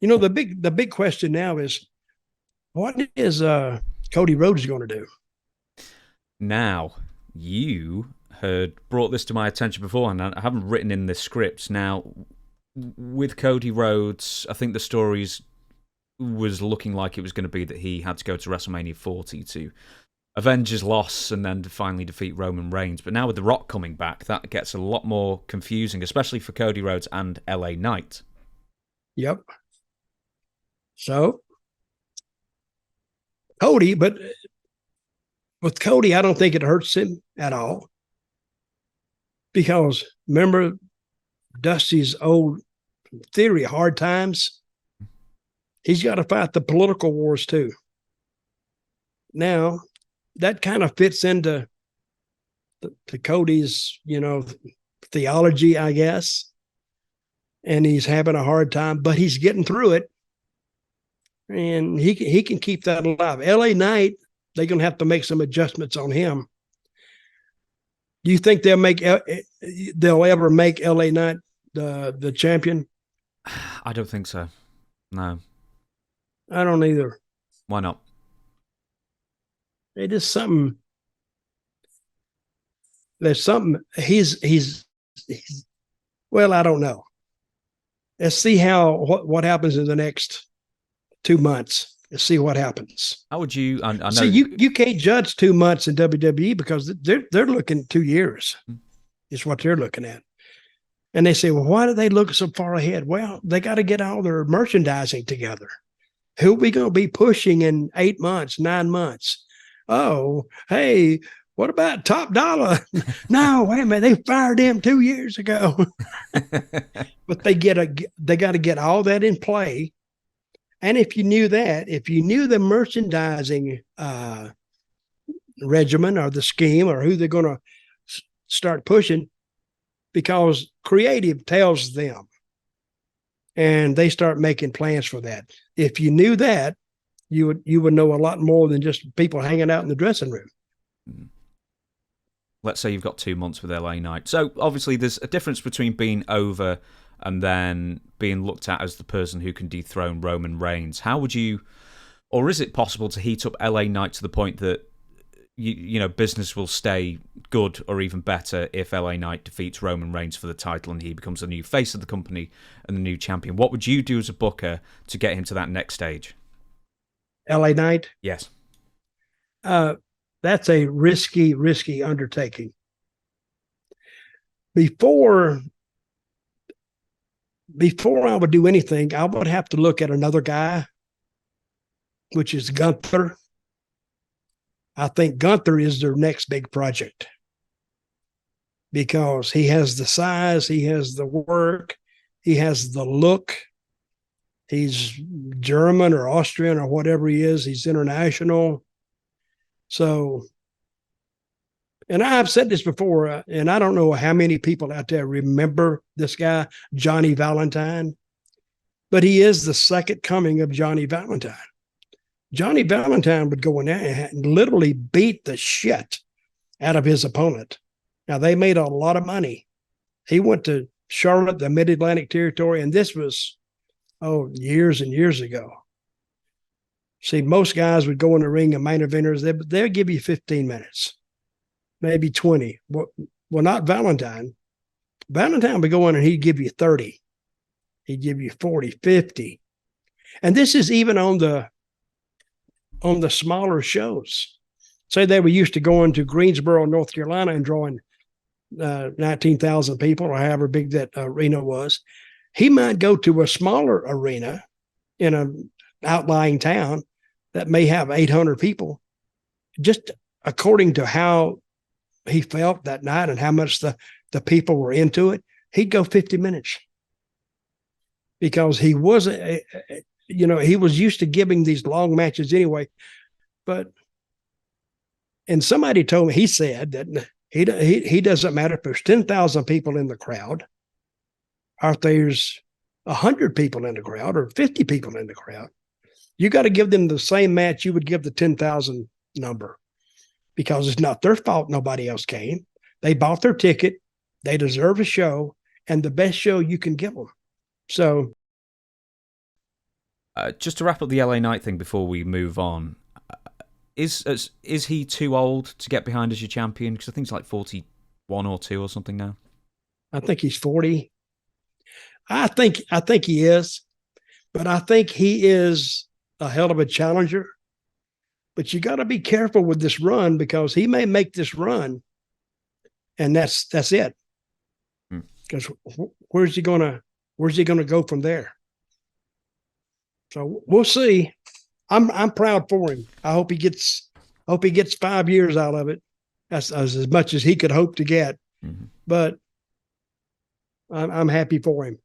The big question now is, what is Cody Rhodes going to do? Now, you had brought this to my attention before, and I haven't written in this script. Now, with Cody Rhodes, I think the stories was looking like it was going to be that he had to go to WrestleMania 40 to avenge his loss and then to finally defeat Roman Reigns. But now with The Rock coming back, that gets a lot more confusing, especially for Cody Rhodes and LA Knight. Yep. So Cody, but with Cody, I don't think it hurts him at all. Because remember Dusty's old theory, hard times? He's got to fight the political wars too. Now, that kind of fits into Cody's, theology, I guess. And he's having a hard time, but he's getting through it. And he can keep that alive. LA Knight, they're going to have to make some adjustments on him. Do you think they'll ever make LA Knight the champion? I don't think so. No. I don't either. Why not? It is something. There's something. He's. Well, I don't know. Let's see what happens in the next 2 months. Let's see what happens. How would you? I know. See, you can't judge 2 months in WWE because they're looking 2 years. Is what they're looking at. And they say, well, why do they look so far ahead? Well, they got to get all their merchandising together. Who are we going to be pushing in 8 months, 9 months? Oh, hey, what about Top Dollar? No, wait a minute, they fired him 2 years ago. But they got to get all that in play. And if you knew the merchandising regimen or the scheme or who they're going to start pushing, because creative tells them, and they start making plans for that. If you knew that, you would know a lot more than just people hanging out in the dressing room. Let's say you've got 2 months with LA Knight. So obviously there's a difference between being over and then being looked at as the person who can dethrone Roman Reigns. How would you, or is it possible to heat up LA Knight to the point that business will stay good or even better if LA Knight defeats Roman Reigns for the title and he becomes the new face of the company and the new champion? What would you do as a booker to get him to that next stage? LA Knight? Yes. That's a risky undertaking. Before I would do anything, I would have to look at another guy, which is Gunther. I think Gunther is their next big project because he has the size, he has the work, he has the look. He's German or Austrian or whatever he is. He's international. So, and I've said this before, and I don't know how many people out there remember this guy, Johnny Valentine, but he is the second coming of Johnny Valentine. Johnny Valentine would go in there and literally beat the shit out of his opponent. Now, they made a lot of money. He went to Charlotte, the Mid-Atlantic territory, and this was, years and years ago. See, most guys would go in the ring and main eventers, they'll give you 15 minutes, maybe 20. Well, not Valentine. Valentine would go in and he'd give you 30. He'd give you 40, 50. And this is even on the smaller shows. Say they were used to going to Greensboro, North Carolina and drawing 19,000 people or however big that arena was. He might go to a smaller arena in an outlying town that may have 800 people, just according to how he felt that night and how much the people were into it. He'd go 50 minutes because he wasn't, he was used to giving these long matches anyway. And somebody told me, he said that he doesn't matter if there's 10,000 people in the crowd, or if there's 100 people in the crowd or 50 people in the crowd. You got to give them the same match you would give the 10,000 number, because it's not their fault nobody else came. They bought their ticket. They deserve a show, and the best show you can give them. So Just to wrap up the LA Knight thing before we move on, is he too old to get behind as your champion? Because I think he's like 41 or 2 or something now. I think he's 40. I think he is, but I think he is a hell of a challenger. But you got to be careful with this run, because he may make this run, and that's it. Because where's he gonna go from there? So we'll see. I'm proud for him. I hope he gets 5 years out of it. That's as much as he could hope to get. Mm-hmm. But I'm happy for him.